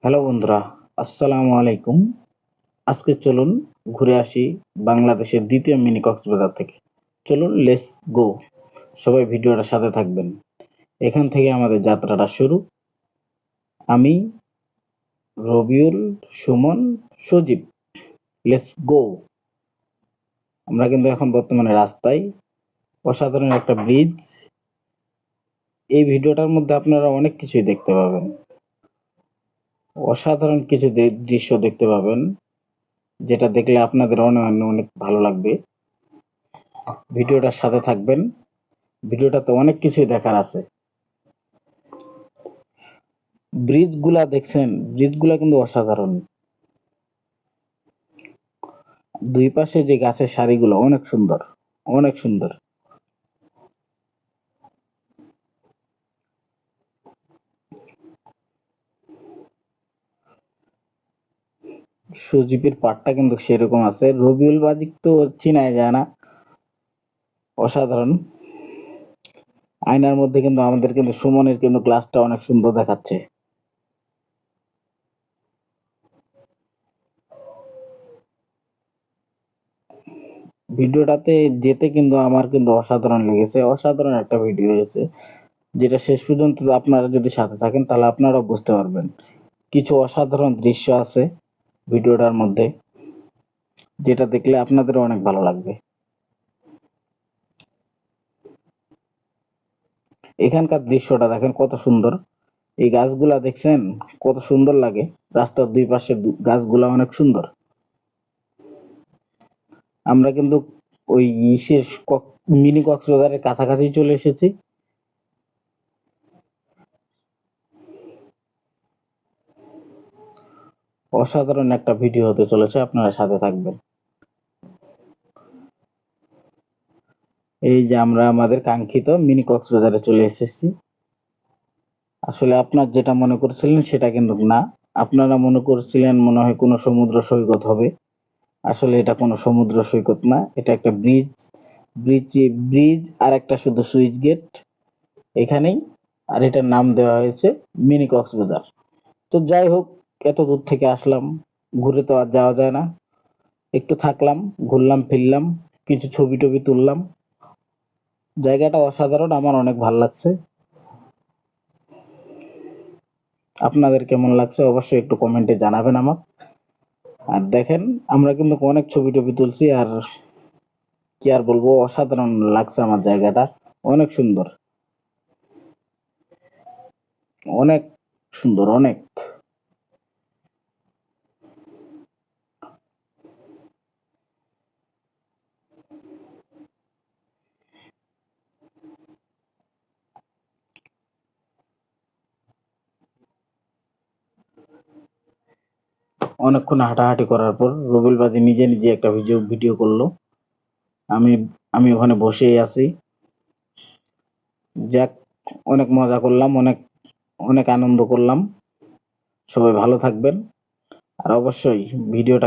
Hello বন্ধুরা, আসসালামু আলাইকুম। আজকে চলুন ঘুরে আসি বাংলাদেশের দ্বিতীয় মিনি কক্সবাজার থেকে। চলুন লেটস গো। সবাই ভিডিওটার সাথে থাকবেন। এখান থেকে আমাদের যাত্রাটা শুরু। আমি রবিউল, সুমন, সজীব। Let's go. আমরা কিন্তু এখন বর্তমানে রাস্তায়। অসাধারণ একটা ব্রিজ। এই ভিডিওটার মধ্যে আপনারা অনেক কিছুই দেখতে পাবেন। অসাধারণ কিছু দৃশ্য দেখতে পাবেন, যেটা দেখলে আপনাদের অনেক অনেক ভালো লাগবে। ভিডিওটার সাথে থাকবেন। ভিডিওটাতে অনেক কিছুই দেখার আছে। ব্রিজ গুলা দেখছেন, ব্রিজ গুলা কিন্তু অসাধারণ। দুই পাশে যে গাছের সারিগুলো অনেক সুন্দর, অনেক সুন্দর। সজীবের পাটটা কিন্তু সেরকম আছে। রবিউল বাজিক তো চিনাই যায় না, অসাধারণ। আয়নার মধ্যে কিন্তু আমাদের কিন্তু সুমনের কিন্তু গ্লাসটা অনেক সুন্দর দেখাচ্ছে। ভিডিওটাতে যেতে কিন্তু আমার কিন্তু অসাধারণ লেগেছে, অসাধারণ একটা ভিডিও হয়েছে, যেটা শেষ পর্যন্ত আপনারা যদি সাথে থাকেন তাহলে আপনারাও বুঝতে পারবেন। কিছু অসাধারণ দৃশ্য আছে ভিডিওটার মধ্যে, যেটা দেখলে আপনাদেরও অনেক ভালো লাগবে। এখানকার দৃশ্যটা দেখেন কত সুন্দর। এই গাছগুলা দেখছেন কত সুন্দর লাগে। রাস্তার দুই পাশে গাছগুলা অনেক সুন্দর। আমরা কিন্তু ওই ইসের মিনি কক্সবাজারের কাছাকাছি চলে এসেছি। অসাধারণ একটা ভিডিও হতে চলেছে, আপনারা সাথে থাকবেন। এই যে আমরা আমাদের কাঙ্ক্ষিত মিনি কক্সবাজারে চলে এসেছি। আসলে আপনার যেটা মনে করছিলেন সেটা কিন্তু না। আপনারা মনে করছিলেন মনে হয় কোনো সমুদ্র সৈকত হবে। আসলে এটা কোনো সমুদ্র সৈকত না, এটা একটা ব্রিজ। ব্রিজ ব্রিজ আর একটা শুধু সুইচ গেট এখানেই। আর এটার নাম দেওয়া হয়েছে মিনি কক্সবাজার। তো যাই হোক, এত দূর থেকে আসলাম, ঘুরে তো আর যাওয়া যায় না। একটু থাকলাম, ঘুরলাম ফিরলাম, কিছু ছবি টবি তুললাম। জায়গাটা অসাধারণ, আমার অনেক ভালো লাগছে। আপনাদের কেমন লাগছে অবশ্যই একটু কমেন্টে জানাবেন আমার। আর দেখেন, আমরা কিন্তু অনেক ছবি টবি তুলছি। আর কি আর বলবো, অসাধারণ লাগছে আমার জায়গাটা, অনেক সুন্দর, অনেক সুন্দর, অনেক। অনেকক্ষণ হাঁটাহাঁটি করার পর রবিউল বাজি নিজে নিজে একটা ভিডিও করলো। আমি আমি ওখানে বসেই আছি। যাক, অনেক মজা করলাম, অনেক অনেক আনন্দ করলাম। সবাই ভালো থাকবেন। আর অবশ্যই ভিডিওটা